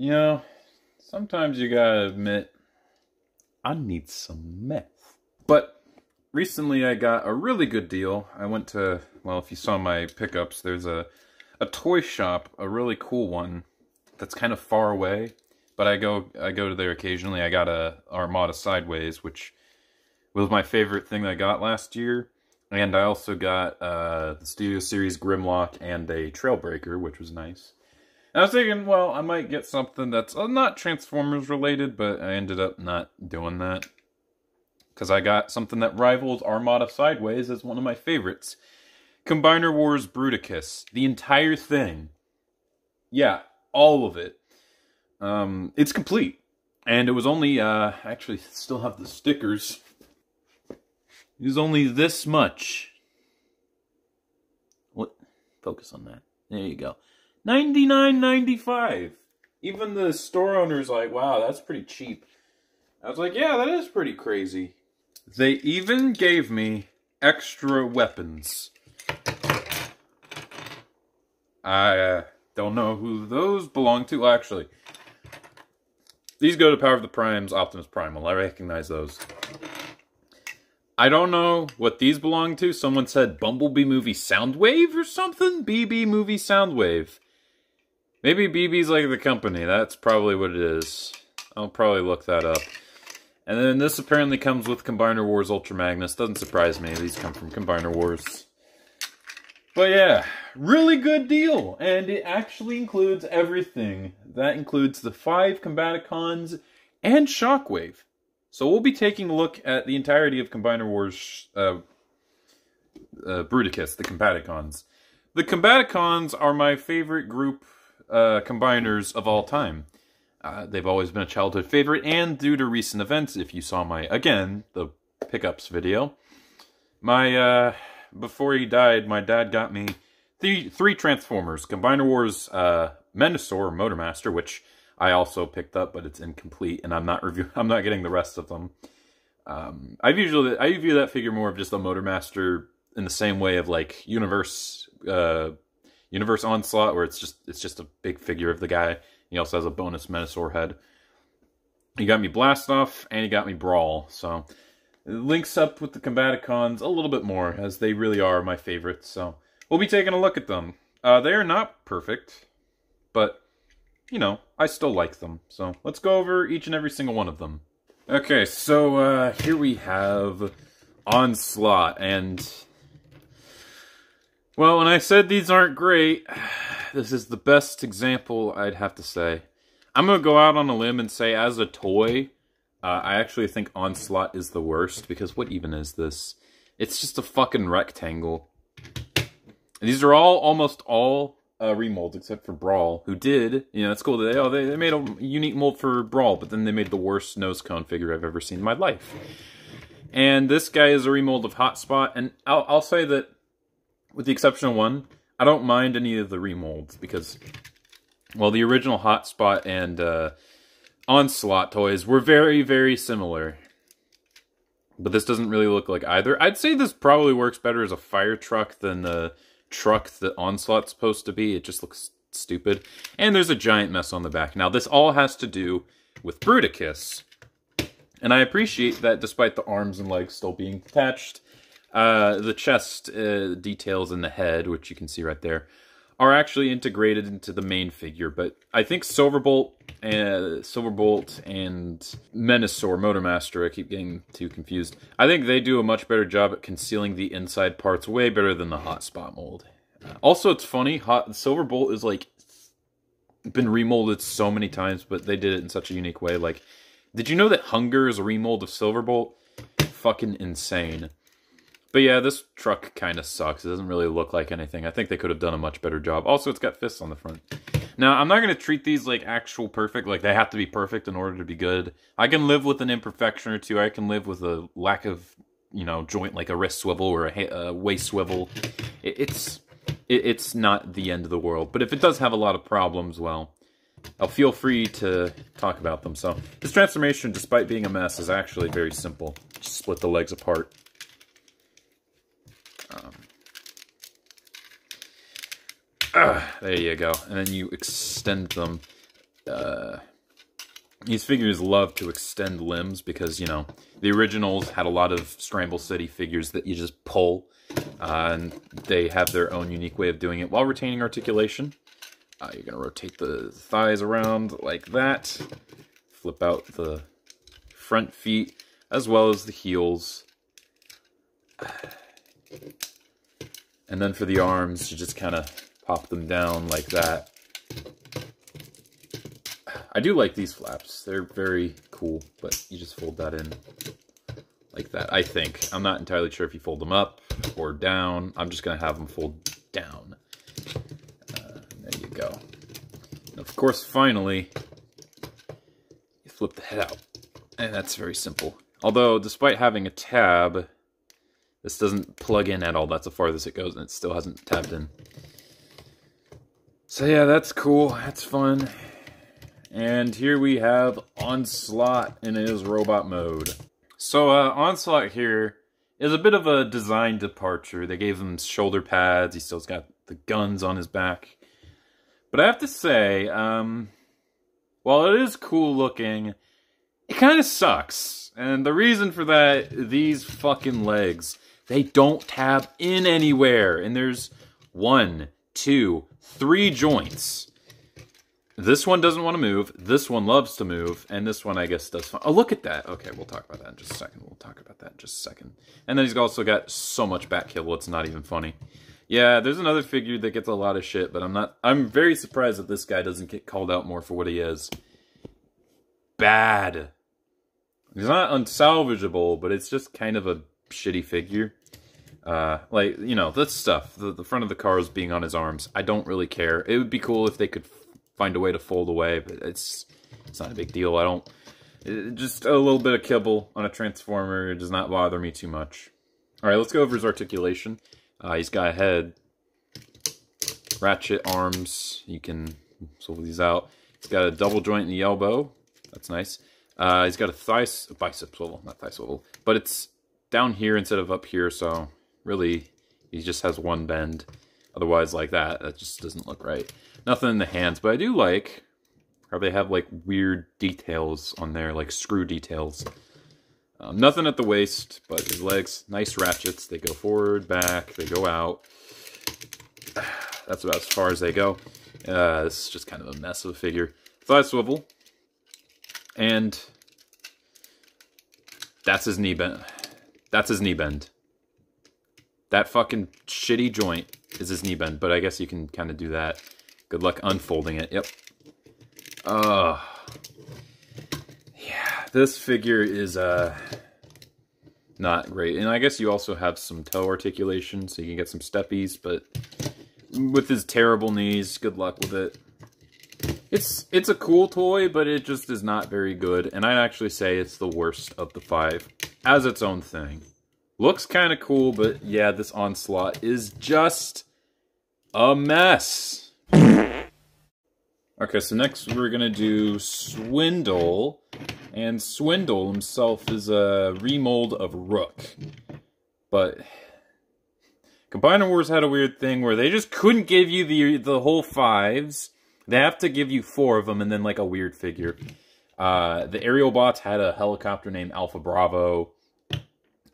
You know, sometimes you gotta admit, I need some meth. But recently I got a really good deal. I went to, well, if you saw my pickups, there's a toy shop, a really cool one that's kind of far away. But I go to there occasionally. I got a Armada Sideways, which was my favorite thing that I got last year. And I also got the Studio Series Grimlock and a Trailbreaker, which was nice. And I was thinking, well, I might get something that's not Transformers related, but I ended up not doing that. Because I got something that rivals Armada Sideways as one of my favorites. Combiner Wars Bruticus. The entire thing. Yeah, all of it. It's complete. And it was only, actually still have the stickers. It was only this much. What? Focus on that. There you go. $99.95. Even the store owner's like, wow, that's pretty cheap. I was like, yeah, that is pretty crazy. They even gave me extra weapons. I don't know who those belong to. Well, actually, these go to Power of the Primes, Optimus Primal. I recognize those. I don't know what these belong to. Someone said Bumblebee Movie Soundwave or something? BB Movie Soundwave. Maybe BB's like the company. That's probably what it is. I'll probably look that up. And then this apparently comes with Combiner Wars Ultra Magnus. Doesn't surprise me. These come from Combiner Wars. But yeah, really good deal. And it actually includes everything. That includes the 5 Combaticons and Shockwave. So we'll be taking a look at the entirety of Combiner Wars Bruticus, the Combaticons. The Combaticons are my favorite group combiners of all time. They've always been a childhood favorite, and due to recent events, if you saw my, again, the pickups video, my, before he died, my dad got me three Transformers. Combiner Wars Menasor, Motormaster, which I also picked up, but it's incomplete, and I'm not getting the rest of them. I view that figure more of just a Motormaster in the same way of like Universe Onslaught, where it's just a big figure of the guy. He also has a bonus Menasor head. He got me Blastoff, and he got me Brawl. So it links up with the Combaticons a little bit more, as they really are my favorites. So we'll be taking a look at them. They are not perfect, but you know, I still like them. So let's go over each and every single one of them. Okay, so here we have Onslaught, and well, when I said these aren't great, this is the best example, I'd have to say. I'm going to go out on a limb and say, as a toy, I actually think Onslaught is the worst, because what even is this? It's just a fucking rectangle. These are almost all remolds, except for Brawl, who did, you know, it's cool that they made a unique mold for Brawl, but then they made the worst nose cone figure I've ever seen in my life. And this guy is a remold of Hotspot, and I'll say that, with the exception of one, I don't mind any of the remolds, because, well, the original Hotspot and Onslaught toys were very, very similar. But this doesn't really look like either. I'd say this probably works better as a fire truck than the truck that Onslaught's supposed to be. It just looks stupid. And there's a giant mess on the back. Now, this all has to do with Bruticus. And I appreciate that despite the arms and legs still being detached, the chest details in the head, which you can see right there, are actually integrated into the main figure. But I think Silverbolt and Menasor, Motormaster, I keep getting too confused. I think they do a much better job at concealing the inside parts, way better than the Hotspot mold. Also, it's funny, Silverbolt is like been remolded so many times, but they did it in such a unique way. Like, did you know that Hunger is a remold of Silverbolt? Fucking insane. But yeah, this truck kind of sucks. It doesn't really look like anything. I think they could have done a much better job. Also, it's got fists on the front. Now, I'm not going to treat these like actual perfect, like they have to be perfect in order to be good. I can live with an imperfection or two. I can live with a lack of, you know, joint, like a wrist swivel or a waist swivel. It's not the end of the world. But if it does have a lot of problems, well, I'll feel free to talk about them. So, this transformation, despite being a mess, is actually very simple. Just split the legs apart. There you go. And then you extend them. These figures love to extend limbs because, you know, the originals had a lot of Scramble City figures that you just pull. And they have their own unique way of doing it while retaining articulation. You're going to rotate the thighs around like that. Flip out the front feet as well as the heels. And then for the arms, you just kind of pop them down like that. I do like these flaps. They're very cool, but you just fold that in like that, I think. I'm not entirely sure if you fold them up or down. I'm just going to have them fold down. There you go. And of course, finally, you flip the head out. And that's very simple. Although, despite having a tab, this doesn't plug in at all. That's the farthest it goes, and it still hasn't tabbed in. So yeah, that's cool. That's fun. And here we have Onslaught in his robot mode. So Onslaught here is a bit of a design departure. They gave him shoulder pads. He still's got the guns on his back. But I have to say, while it is cool looking, it kind of sucks. And the reason for that, these fucking legs, they don't tab in anywhere. And there's 1, 2, 3 joints. This one doesn't want to move, this one loves to move, and this one, I guess, does fine. Oh, look at that. Okay, we'll talk about that in just a second. And then he's also got so much back heel, it's not even funny. Yeah, there's another figure that gets a lot of shit, but I'm very surprised that this guy doesn't get called out more for what he is. Bad. He's not unsalvageable, but it's just kind of a shitty figure. Like, you know, this stuff, the front of the cars being on his arms, I don't really care. It would be cool if they could find a way to fold away, but it's not a big deal. Just a little bit of kibble on a Transformer. It does not bother me too much. Alright, let's go over his articulation. He's got a head, ratchet arms, you can swivel these out. He's got a double joint in the elbow, that's nice. He's got a bicep swivel, not thigh swivel, but it's down here instead of up here, so really he just has one bend. Otherwise, like that just doesn't look right. Nothing in the hands, but I do like how they have like weird details on there, like screw details. Nothing at the waist, but his legs, nice ratchets. They go forward, back, they go out. That's about as far as they go. This is just kind of a mess of a figure. Thigh swivel. And that's his knee bend. That's his knee bend. That fucking shitty joint is his knee bend, but I guess you can kind of do that. Good luck unfolding it. Yep. Yeah, this figure is not great. And I guess you also have some toe articulation, so you can get some steppies, but with his terrible knees, good luck with it. It's a cool toy, but it just is not very good, and I'd actually say it's the worst of the 5 as its own thing. Looks kind of cool, but yeah, this Onslaught is just a mess. Okay, so next we're gonna do Swindle, and Swindle himself is a remold of Rook. But Combiner Wars had a weird thing where they just couldn't give you the whole 5s. They have to give you 4 of them and then like a weird figure. The aerial bots had a helicopter named Alpha Bravo.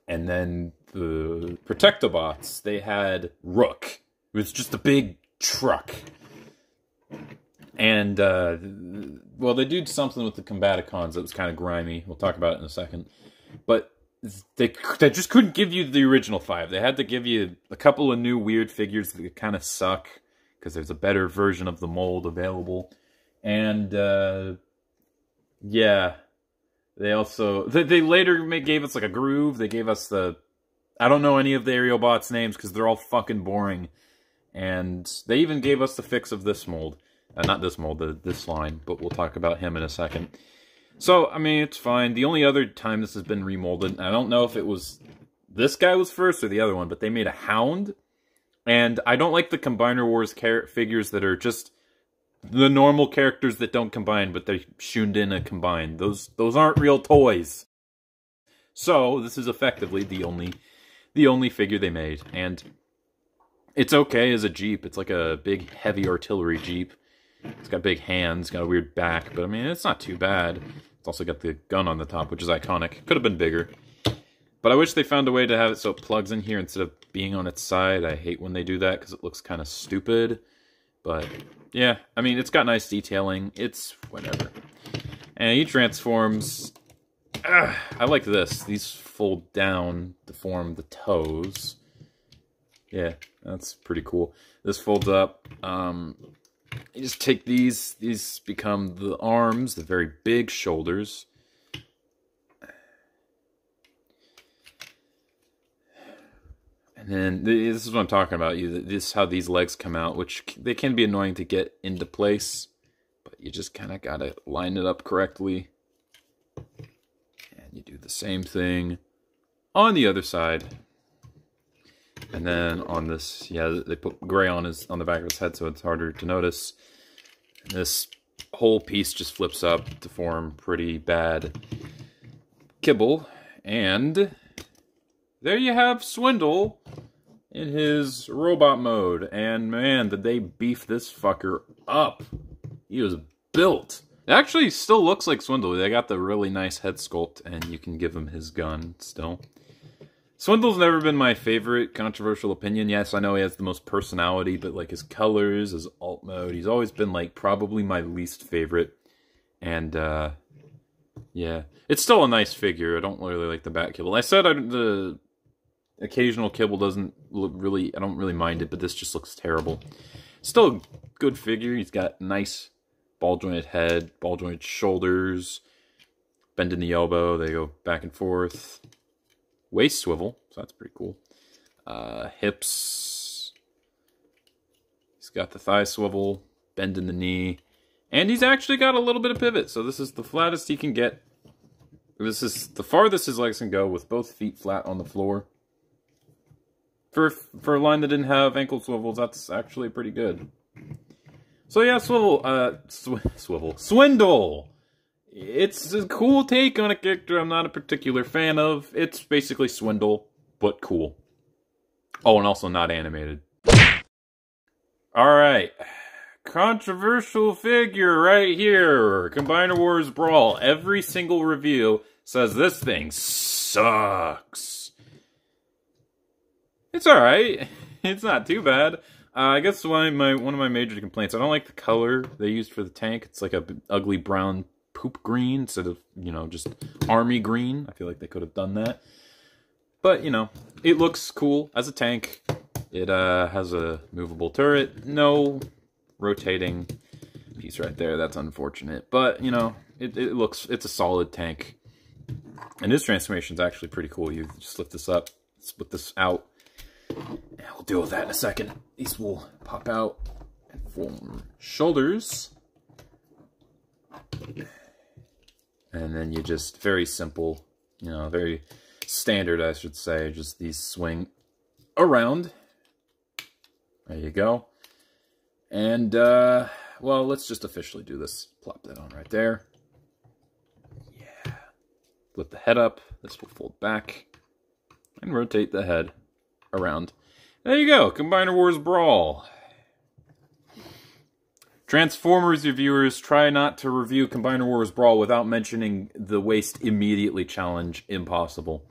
And then the Protectobots, they had Rook. It was just a big truck. And, well, they did something with the Combaticons that was kind of grimy. We'll talk about it in a second. But they just couldn't give you the original 5. They had to give you a couple of new weird figures that kind of suck, because there's a better version of the mold available. And, yeah. They also, they later gave us like a groove. They gave us I don't know any of the aerial bots' names because they're all fucking boring. And they even gave us the fix of this mold. Not this mold, this line, but we'll talk about him in a second. So, I mean, it's fine. The only other time this has been remolded, I don't know if it was this guy was first or the other one, but they made a Hound. And I don't like the Combiner Wars figures that are just the normal characters that don't combine, but they shooned in a combine. Those aren't real toys. So, this is effectively the only figure they made. And it's okay as a Jeep. It's like a big, heavy artillery Jeep. It's got big hands, got a weird back, but I mean, it's not too bad. It's also got the gun on the top, which is iconic. Could have been bigger. But I wish they found a way to have it so it plugs in here instead of being on its side. I hate when they do that because it looks kind of stupid. But, yeah, I mean, it's got nice detailing. It's whatever. And he transforms... I like this. These fold down to form the toes. Yeah, that's pretty cool. This folds up. You just take these. These become the arms, the very big shoulders. And then, this is what I'm talking about. This is how these legs come out, which they can be annoying to get into place. But you just kind of got to line it up correctly. And you do the same thing on the other side. And then on this, yeah, they put gray on the back of his head so it's harder to notice. And this whole piece just flips up to form pretty bad kibble. And there you have Swindle in his robot mode. And man, did they beef this fucker up. He was built. It actually still looks like Swindle. They got the really nice head sculpt, and you can give him his gun still. Swindle's never been my favorite, controversial opinion. Yes, I know he has the most personality, but like his colors, his alt mode, he's always been like probably my least favorite. And yeah, it's still a nice figure. I don't really like the bat kibble. I said the occasional kibble doesn't look really, I don't really mind it, but this just looks terrible. Still a good figure. He's got nice ball jointed head, ball jointed shoulders, bend in the elbow. They go back and forth. Waist swivel, so that's pretty cool. Hips. He's got the thigh swivel, bend in the knee, and he's actually got a little bit of pivot. So this is the flattest he can get. This is the farthest his legs can go with both feet flat on the floor. For a line that didn't have ankle swivels, that's actually pretty good. So yeah, Swindle. It's a cool take on a character I'm not a particular fan of. It's basically Swindle, but cool. Oh, and also not animated. Alright. Controversial figure right here. Combiner Wars Brawl. Every single review says this thing sucks. It's alright. It's not too bad. I guess one of my major complaints, I don't like the color they used for the tank. It's like a ugly brown poop green instead of, you know, just army green. I feel like they could have done that. But, you know, it looks cool as a tank. It has a movable turret. No rotating piece right there. That's unfortunate. But, you know, it's a solid tank. And this transformation is actually pretty cool. You just lift this up, split this out. And we'll deal with that in a second. These will pop out and form shoulders. And then you just, very simple, you know, very standard, I should say. Just these swing around. There you go. And, well, let's just officially do this. Plop that on right there. Yeah. Flip the head up. This will fold back. And rotate the head around. There you go. Combiner Wars Brawl. Transformers reviewers, try not to review Combiner Wars Brawl without mentioning the waist immediately challenge. Impossible.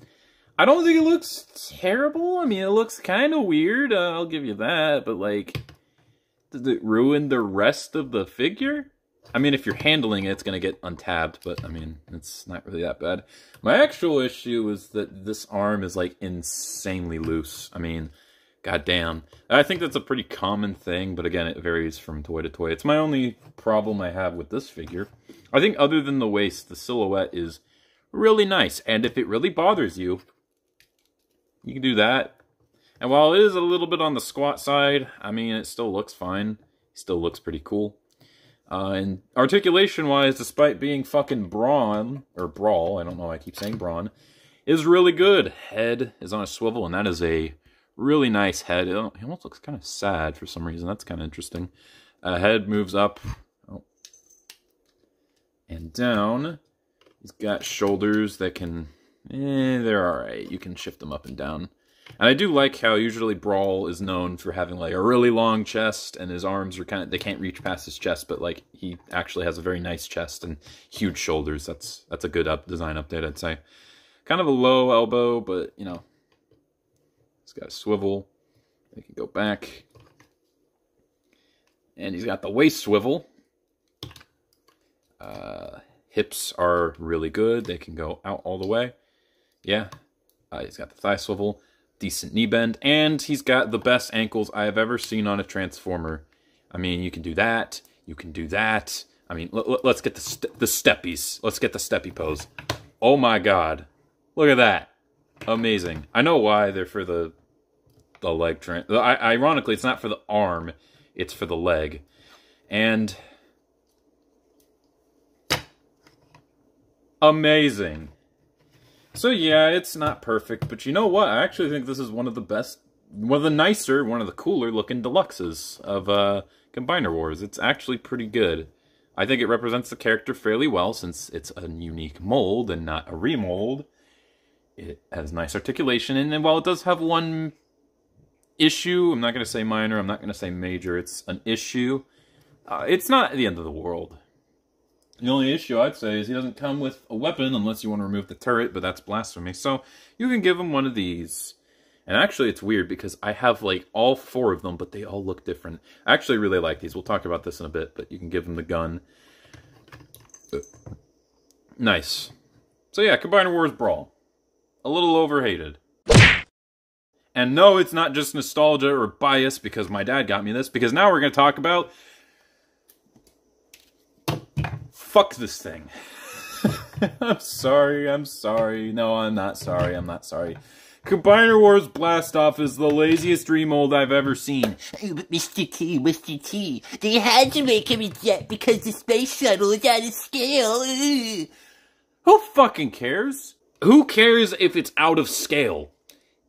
I don't think it looks terrible. I mean, it looks kind of weird. I'll give you that. But, like, does it ruin the rest of the figure? I mean, if you're handling it, it's going to get untabbed. But, I mean, it's not really that bad. My actual issue is that this arm is, like, insanely loose. I mean, goddamn. I think that's a pretty common thing. But, again, it varies from toy to toy. It's my only problem I have with this figure. I think other than the waist, the silhouette is really nice. And if it really bothers you, you can do that. And while it is a little bit on the squat side, I mean, it still looks fine. It still looks pretty cool. And articulation-wise, despite being fucking brawn, or brawl, I don't know why I keep saying brawn, is really good. Head is on a swivel, and that is a really nice head. It almost looks kind of sad for some reason. That's kind of interesting. Head moves up and down. He's got shoulders that can... they're alright. You can shift them up and down. And I do like how usually Brawl is known for having like a really long chest, and his arms are they can't reach past his chest, but like he actually has a very nice chest and huge shoulders. That's a good design update, I'd say. Kind of a low elbow, but you know, he's got a swivel. He can go back, and he's got the waist swivel. Hips are really good. They can go out all the way. Yeah. He's got the thigh swivel. Decent knee bend, and he's got the best ankles I have ever seen on a Transformer. I mean, you can do that, you can do that. I mean, let's get the steppies. Let's get the steppy pose. Oh my god. Look at that. Amazing. I know why they're for the leg ironically, it's not for the arm, it's for the leg. And amazing. So yeah, it's not perfect, but you know what? I actually think this is one of the best, one of the nicer, one of the cooler looking deluxes of Combiner Wars. It's actually pretty good. I think it represents the character fairly well since it's a unique mold and not a remold. It has nice articulation, and while it does have one issue, I'm not going to say minor, I'm not going to say major, it's an issue. It's not the end of the world. The only issue I'd say is he doesn't come with a weapon unless you want to remove the turret, but that's blasphemy. So you can give him one of these. And actually it's weird because I have like all 4 of them, but they all look different. I actually really like these. We'll talk about this in a bit, but you can give him the gun. Nice. So yeah, Combiner Wars Brawl. A little overhated. And no, it's not just nostalgia or bias because my dad got me this, because now we're going to talk about... Fuck this thing. I'm sorry. No, I'm not sorry. Combiner Wars Blastoff is the laziest remold I've ever seen. Oh, but Mr. T, they had to make him a jet because the space shuttle is out of scale. Who fucking cares? Who cares if it's out of scale?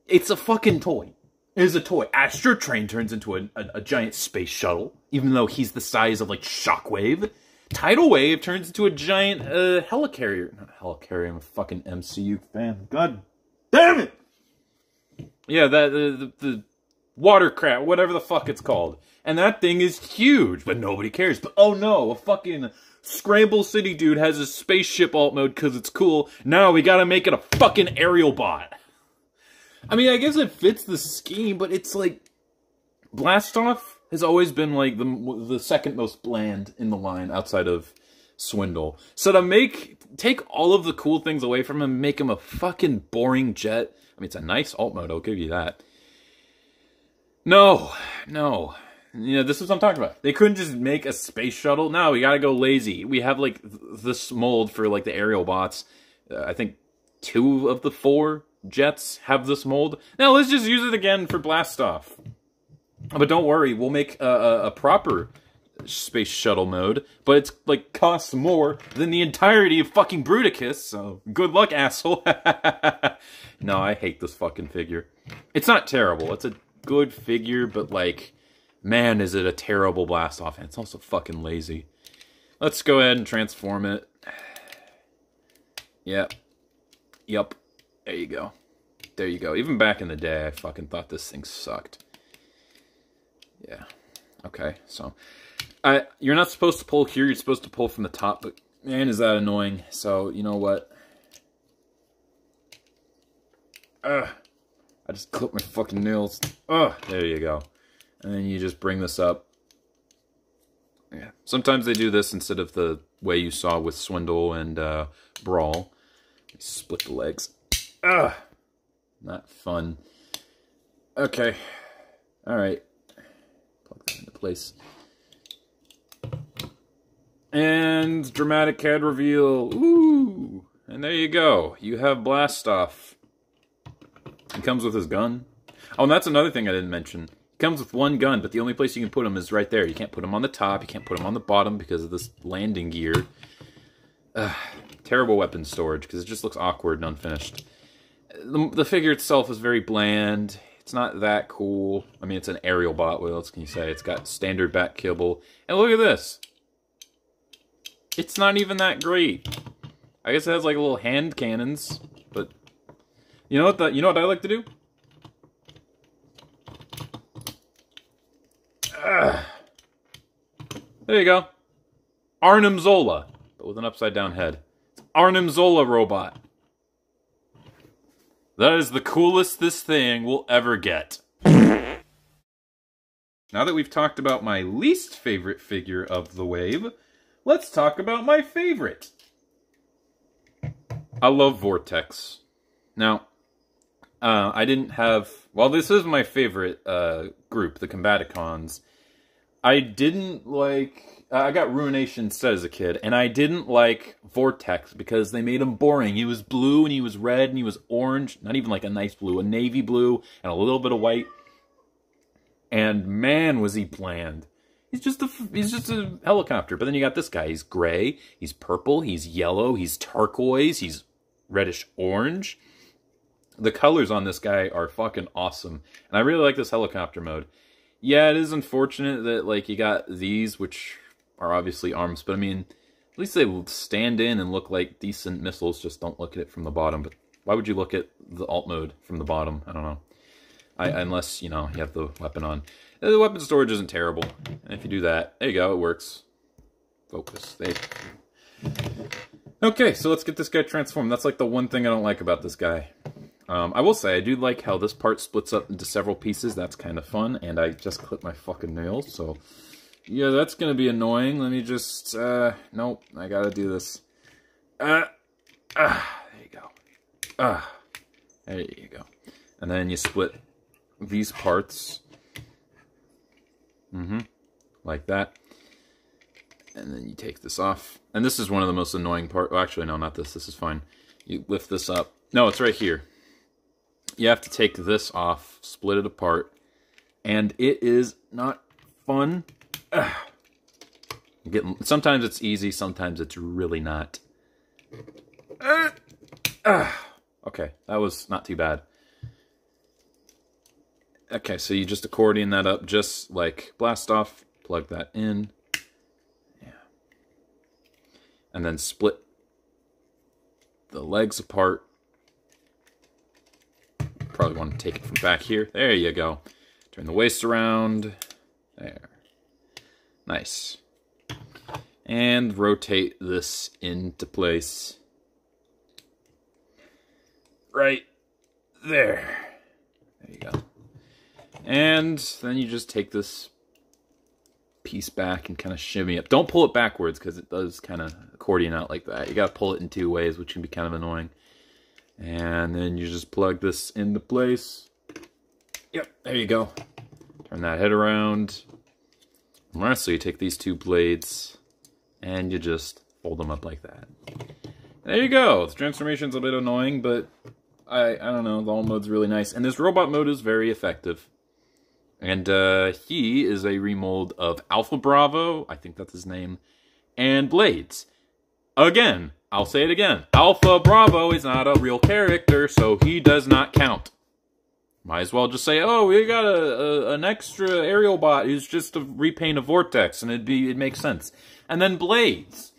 It's a fucking toy. It is a toy. Astro Train turns into a giant space shuttle, even though he's the size of, like, Shockwave. Tidal Wave turns into a giant helicarrier. Not helicarrier, I'm a fucking MCU fan. God damn it! Yeah, the watercraft, whatever the fuck it's called. And that thing is huge, but nobody cares. But oh no, a fucking Scramble City dude has a spaceship alt mode because it's cool. Now we gotta make it a fucking aerial bot. I mean, I guess it fits the scheme, but it's like... Blastoff has always been like the second most bland in the line outside of Swindle. So to take all of the cool things away from him, make him a fucking boring jet. I mean, it's a nice alt mode, I'll give you that. No. You know, this is what I'm talking about. They couldn't just make a space shuttle. No, we gotta go lazy. We have like this mold for like the aerial bots. I think 2 of the 4 jets have this mold. Now let's just use it again for Blastoff. But don't worry, we'll make a proper space shuttle mode, but it's like costs more than the entirety of fucking Bruticus, so good luck, asshole. No, I hate this fucking figure. It's not terrible, it's a good figure, but like, man, is it a terrible Blastoff, and it's also fucking lazy. Let's go ahead and transform it. Yep. There you go. Even back in the day, I fucking thought this thing sucked. Yeah. Okay, so... you're not supposed to pull here, you're supposed to pull from the top, but man, is that annoying. So, you know what? I just clipped my fucking nails. There you go. And then you just bring this up. Yeah. Sometimes they do this instead of the way you saw with Swindle and Brawl. Split the legs. Not fun. Okay. Alright. Plug that into place. And dramatic CAD reveal. Ooh! And there you go. You have Blastoff. He comes with his gun. Oh, and that's another thing I didn't mention. He comes with one gun, but the only place you can put him is right there. You can't put him on the top. You can't put him on the bottom because of this landing gear. Terrible weapon storage because it just looks awkward and unfinished. The figure itself is very bland. It's not that cool. I mean, it's an aerial bot. What else can you say? It's got standard back kibble. And look at this. It's not even that great. I guess it has like little hand cannons, but you know what I like to do? There you go. Arnim Zola, but with an upside-down head. Arnim Zola robot. That is the coolest this thing will ever get. Now that we've talked about my least favorite figure of the wave, let's talk about my favorite. I love Vortex. Now, I didn't have... Well, this is my favorite group, the Combaticons. I didn't like... I got Ruination set as a kid, and I didn't like Vortex because they made him boring. He was blue, and he was red, and he was orange. Not even like a nice blue, a navy blue, and a little bit of white. And man, was he bland. He's just a helicopter. But then you got this guy. He's gray, he's purple, he's yellow, he's turquoise, he's reddish orange. The colors on this guy are fucking awesome. And I really like this helicopter mode. Yeah, it is unfortunate that, like, you got these, which are obviously arms. But, I mean, at least they will stand in and look like decent missiles. Just don't look at it from the bottom. But why would you look at the alt mode from the bottom? I don't know. Unless, you know, you have the weapon on. The weapon storage isn't terrible. And if you do that, there you go, it works. Focus. There. Okay, so let's get this guy transformed. That's like the one thing I don't like about this guy. I will say, I do like how this part splits up into several pieces. That's kind of fun. And I just clipped my fucking nails, so... Yeah, that's gonna be annoying. Let me just... Nope, I gotta do this. There you go. There you go. And then you split these parts. Like that. And then you take this off. And this is one of the most annoying parts. Well, actually, no, not this. This is fine. You lift this up. No, it's right here. You have to take this off, split it apart. And it is not fun. Sometimes it's easy, sometimes it's really not. Okay, that was not too bad. Okay, so you just accordion that up, just like blast off, plug that in. Yeah. And then split the legs apart. Probably want to take it from back here. There you go. Turn the waist around. There. Nice. And rotate this into place. Right there. There you go. And then you just take this piece back and kind of shimmy up. Don't pull it backwards because it does kind of accordion out like that. You got to pull it in two ways, which can be kind of annoying. And then you just plug this into place. Yep, there you go. Turn that head around. Alright, so you take these two blades and you just fold them up like that. There you go. The transformation's a bit annoying, but I don't know. The alt mode's really nice. And this robot mode is very effective. And he is a remold of Alpha Bravo, I think that's his name, and Blades. Again, I'll say it again. Alpha Bravo is not a real character, so he does not count. Might as well just say, oh, we got an extra aerial bot who's just a repaint of Vortex, and it makes sense. And then Blades.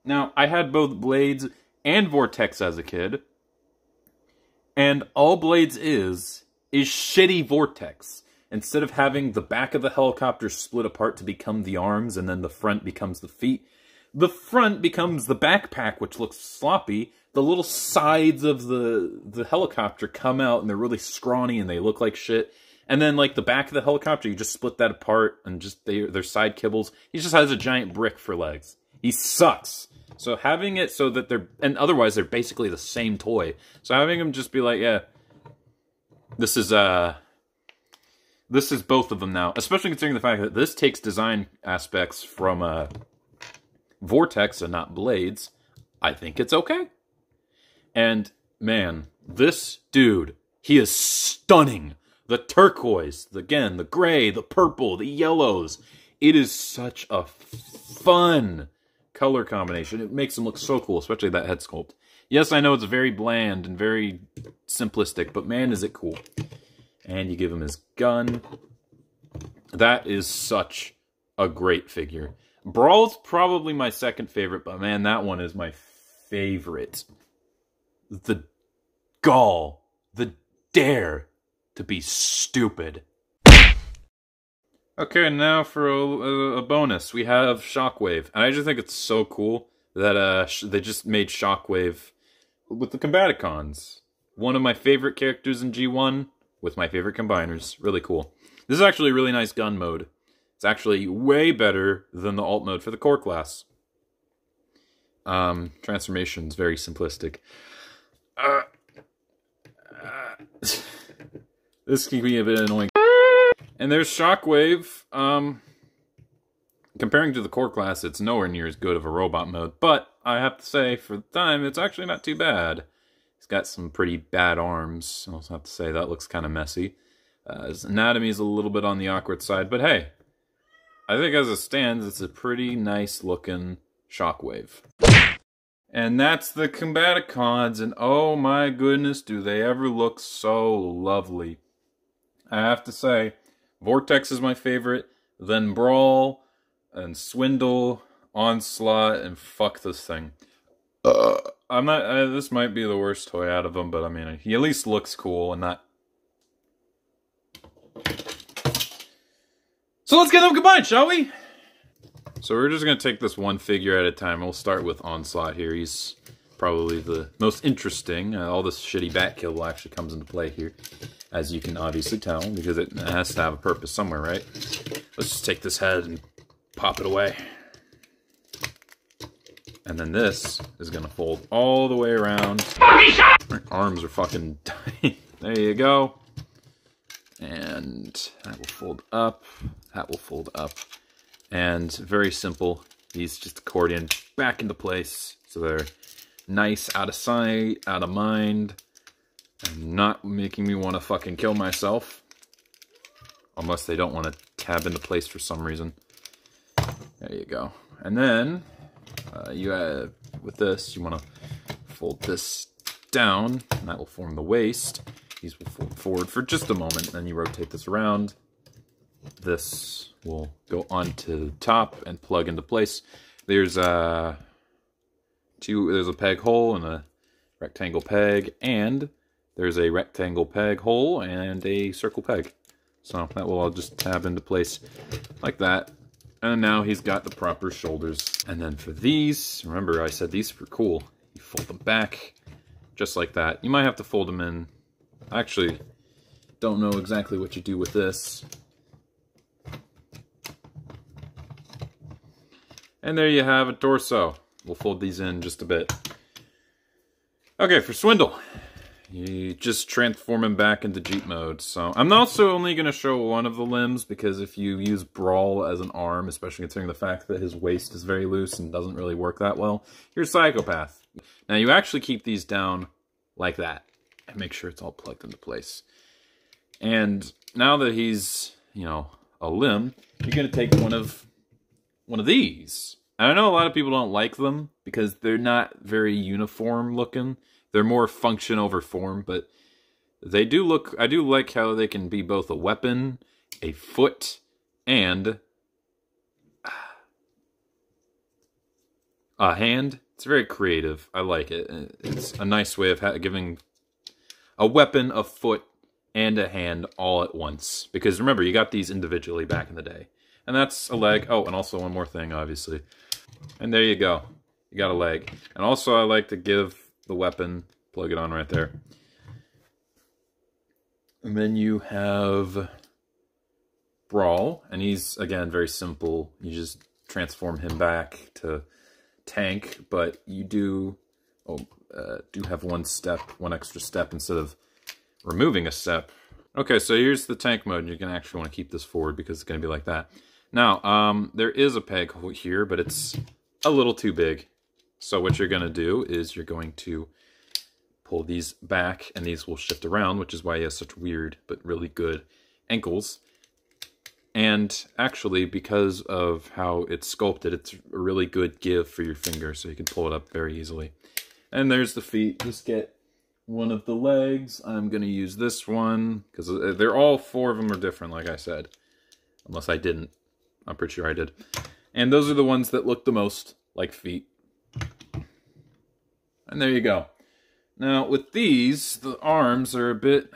Now, I had both Blades and Vortex as a kid, and all Blades is shitty Vortex. Instead of having the back of the helicopter split apart to become the arms, and then the front becomes the feet, the front becomes the backpack, which looks sloppy. The little sides of the helicopter come out, and they're really scrawny, and they look like shit. And then, like, the back of the helicopter, you just split that apart, and just they're side kibbles. He just has a giant brick for legs. He sucks. So having it so that they're... And otherwise, they're basically the same toy. So having them just be like, yeah, this is both of them now. Especially considering the fact that this takes design aspects from Vortex and not Blades. I think it's okay. And, man, this dude, he is stunning. The turquoise, again, the gray, the purple, the yellows. It is such a fun color combination. It makes him look so cool, especially that head sculpt. Yes, I know it's very bland and very simplistic, but man, is it cool. And you give him his gun. That is such a great figure. Brawl's probably my second favorite, but man, that one is my favorite. The gall, the dare to be stupid. Okay, now for a bonus, we have Shockwave. And I just think it's so cool that they just made Shockwave with the Combaticons. One of my favorite characters in G1 with my favorite combiners. Really cool. This is actually a really nice gun mode. It's actually way better than the alt mode for the core class. Transformation's very simplistic. This can be a bit annoying. And there's Shockwave. Comparing to the core class, it's nowhere near as good of a robot mode, but I have to say, for the time, it's actually not too bad. He's got some pretty bad arms. I also have to say that looks kind of messy. His anatomy is a little bit on the awkward side, but hey, I think as it stands, it's a pretty nice looking Shockwave. And that's the Combaticons, and oh my goodness, do they ever look so lovely. I have to say, Vortex is my favorite, then Brawl, and Swindle, Onslaught, and fuck this thing. I'm not, this might be the worst toy out of them, but I mean, he at least looks cool and not... So let's get them combined, shall we? So we're just going to take this one figure at a time. We'll start with Onslaught here. He's probably the most interesting. All this shitty bat kill actually comes into play here, as you can obviously tell, because it has to have a purpose somewhere, right? Let's just take this head and pop it away. And then this is going to fold all the way around. My arms are fucking dying. There you go. And that will fold up. That will fold up. And very simple. These just accordion back into place. So they're nice, out of sight, out of mind. And not making me want to fucking kill myself. Unless they don't want to tab into place for some reason. There you go. And then, with this, you want to fold this down. And that will form the waist. These will fold forward for just a moment. Then you rotate this around. This will go onto the top and plug into place. There's a peg hole and a rectangle peg, and there's a rectangle peg hole and a circle peg. So that will all just tab into place like that. And now he's got the proper shoulders. And then for these, remember I said these were cool. You fold them back just like that. You might have to fold them in. I actually don't know exactly what you do with this. And there you have a torso. We'll fold these in just a bit. Okay, for Swindle, you just transform him back into Jeep mode. So I'm also only going to show one of the limbs, because if you use Brawl as an arm, especially considering the fact that his waist is very loose and doesn't really work that well, you're a psychopath. Now you actually keep these down like that and make sure it's all plugged into place. And now that he's, you know, a limb, you're going to take one of these. And I know a lot of people don't like them because they're not very uniform looking. They're more function over form, but they do look... I do like how they can be both a weapon, a foot, and a hand. It's very creative. I like it. It's a nice way of giving a weapon, a foot, and a hand all at once. Because remember, you got these individually back in the day. And that's a leg. Oh, and also one more thing, obviously. And there you go. You got a leg. And also I like to give the weapon, plug it on right there. And then you have Brawl. And he's, again, very simple. You just transform him back to tank. But you do have one extra step instead of removing a step. Okay, so here's the tank mode. You're going to actually want to keep this forward because it's going to be like that. Now, there is a peg hole here, but it's a little too big. So what you're going to do is you're going to pull these back, and these will shift around, which is why he has such weird but really good ankles. And actually, because of how it's sculpted, it's a really good give for your finger, so you can pull it up very easily. And there's the feet. Just get one of the legs. I'm going to use this one, because they're all four of them are different, like I said. Unless I didn't. I'm pretty sure I did. And those are the ones that look the most like feet. And there you go. Now, with these, the arms are a bit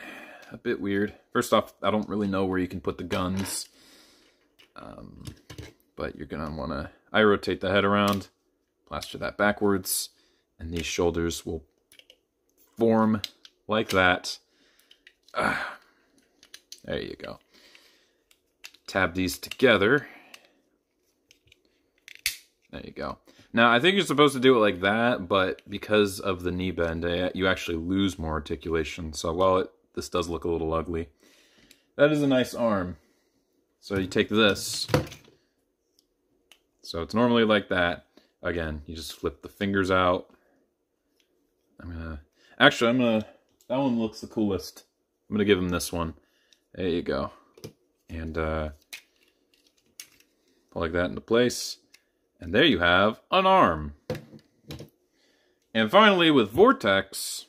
weird. First off, I don't really know where you can put the guns. But you're going to want to... I rotate the head around, plaster that backwards, and these shoulders will form like that. There you go. Tab these together. There you go. Now, I think you're supposed to do it like that, but because of the knee bend, you actually lose more articulation. So while this does look a little ugly, that is a nice arm. So you take this. So it's normally like that. Again, you just flip the fingers out. That one looks the coolest. I'm gonna give him this one. There you go. And plug that into place. And there you have an arm. And finally, with Vortex,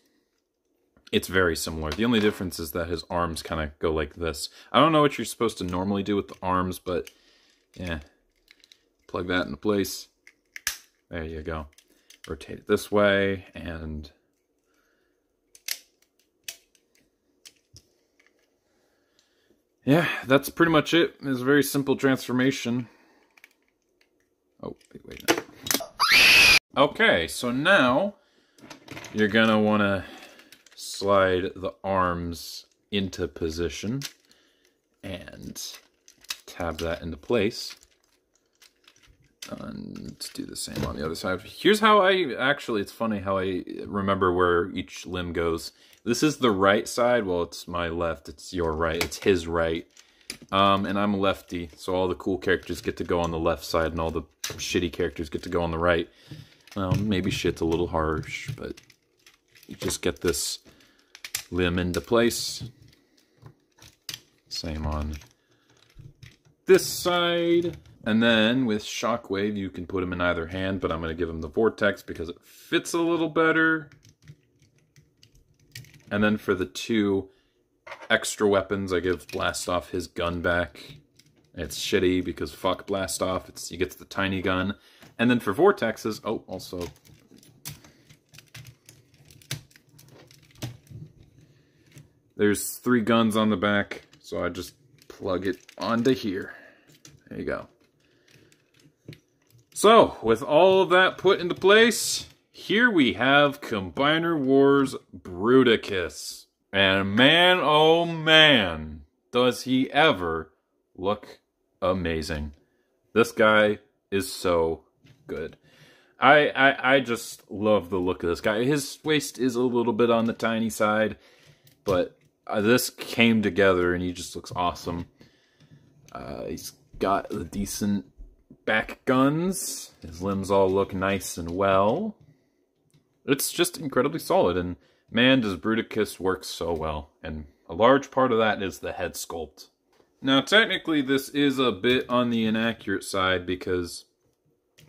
it's very similar. The only difference is that his arms kind of go like this. I don't know what you're supposed to normally do with the arms, but yeah. Plug that into place. There you go. Rotate it this way, and yeah, that's pretty much it. It's a very simple transformation. Oh, wait. Okay, so now you're gonna want to slide the arms into position and tab that into place. And do the same on the other side. Here's how it's funny how I remember where each limb goes. This is the right side. Well, it's my left. It's your right. It's his right. And I'm a lefty, so all the cool characters get to go on the left side, and all the shitty characters get to go on the right. Well, maybe shit's a little harsh, but you just get this limb into place. Same on this side. And then with Shockwave, you can put him in either hand, but I'm going to give him the Vortex because it fits a little better. And then for the two extra weapons, I give Blast Off his gun back. It's shitty because fuck Blast Off. He gets the tiny gun. And then for Vortexes, also there's 3 guns on the back, so I just plug it onto here. There you go. So, with all of that put into place, here we have Combiner Wars Bruticus. And man, oh man, does he ever look amazing. This guy is so good. I just love the look of this guy. His waist is a little bit on the tiny side, but this came together and he just looks awesome. He's got a decent back guns. His limbs all look nice and well. It's just incredibly solid, and man, does Bruticus work so well. And a large part of that is the head sculpt. Now, technically, this is a bit on the inaccurate side because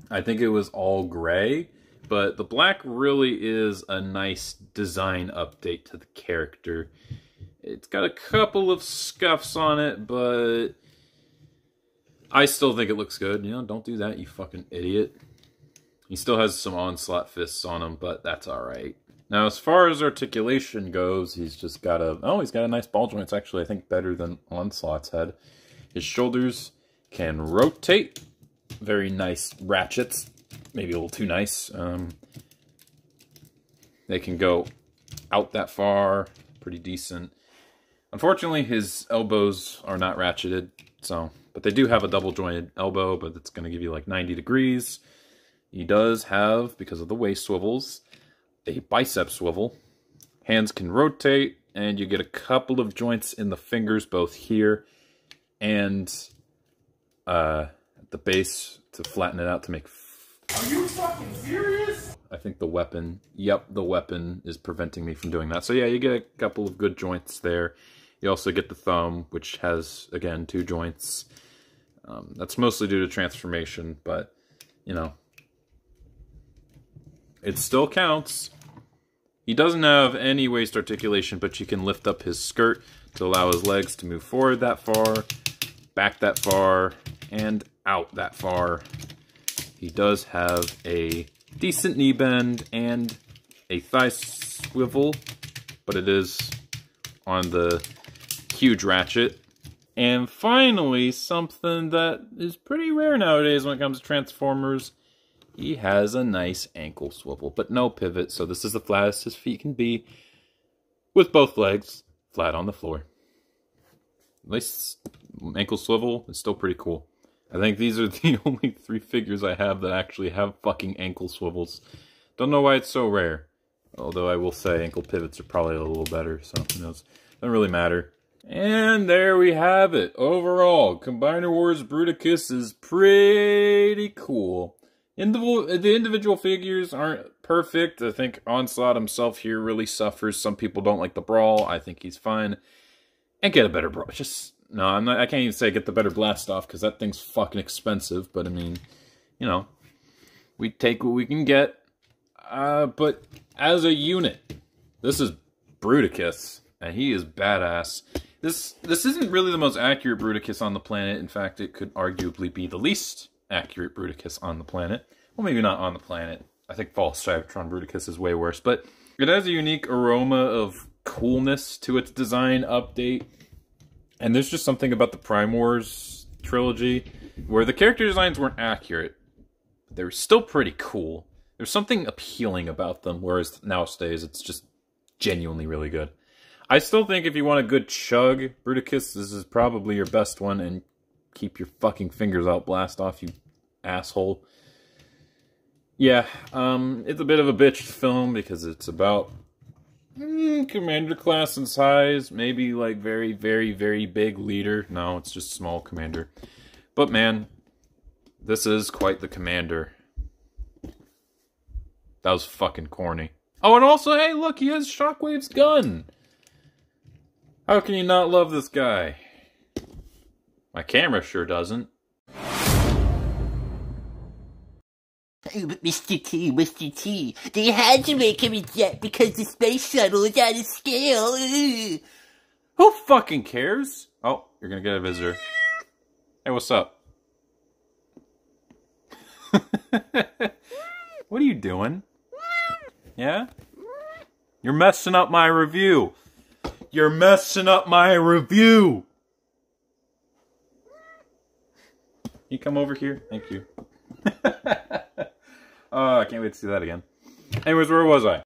I think it was all gray, but the black really is a nice design update to the character. It's got a couple of scuffs on it, but I still think it looks good. You know, don't do that, you fucking idiot. He still has some Onslaught fists on him, but that's alright. Now, as far as articulation goes, he's just got he's got a nice ball joint. It's actually, I think, better than Onslaught's head. His shoulders can rotate. Very nice ratchets. Maybe a little too nice. They can go out that far. Pretty decent. Unfortunately, his elbows are not ratcheted, but they do have a double-jointed elbow, but it's going to give you like 90 degrees. He does have, because of the waist swivels, a bicep swivel. Hands can rotate, and you get a couple of joints in the fingers, both here and at the base to flatten it out to make... Are you fucking serious? I think the weapon, the weapon is preventing me from doing that. So yeah, you get a couple of good joints there. You also get the thumb, which has, again, 2 joints. That's mostly due to transformation, but, you know, it still counts. He doesn't have any waist articulation, but you can lift up his skirt to allow his legs to move forward that far, back that far, and out that far. He does have a decent knee bend and a thigh swivel, but it is on the huge ratchet. And finally, something that is pretty rare nowadays when it comes to Transformers. He has a nice ankle swivel, but no pivot, so this is the flattest his feet can be, with both legs flat on the floor. At least ankle swivel is still pretty cool. I think these are the only 3 figures I have that actually have fucking ankle swivels. Don't know why it's so rare. Although I will say ankle pivots are probably a little better, so who knows. Doesn't really matter. And there we have it. Overall, Combiner Wars Bruticus is pretty cool. The individual figures aren't perfect. I think Onslaught himself here really suffers. Some people don't like the Brawl. I think he's fine. And get a better Brawl. Just, no, I can't even say get the better Blast Off, because that thing's fucking expensive. But, I mean, you know, we take what we can get. But as a unit, this is Bruticus, and he is badass. This isn't really the most accurate Bruticus on the planet. In fact, it could arguably be the least accurate Bruticus on the planet. Well, maybe not on the planet. I think False Cybertron Bruticus is way worse, but it has a unique aroma of coolness to its design update. And there's just something about the Prime Wars trilogy where the character designs weren't accurate, but they were still pretty cool. There's something appealing about them, whereas nowadays it's just genuinely really good. I still think if you want a good chug Bruticus, this is probably your best one, and keep your fucking fingers out, Blast Off, you asshole. Yeah, it's a bit of a bitch to film because it's about commander class and size, maybe like very, very, very big leader. No, it's just small commander. But man, this is quite the commander. That was fucking corny. Oh, and also, hey, look, he has Shockwave's gun. How can you not love this guy? My camera sure doesn't. Oh, but Mr. T, they had to make him a jet because the space shuttle is out of scale. Ugh. Who fucking cares? Oh, you're gonna get a visitor. Hey, what's up? What are you doing? Yeah? You're messing up my review. You're messing up my review. You come over here? Thank you. Oh, I can't wait to see that again. Anyways, where was I?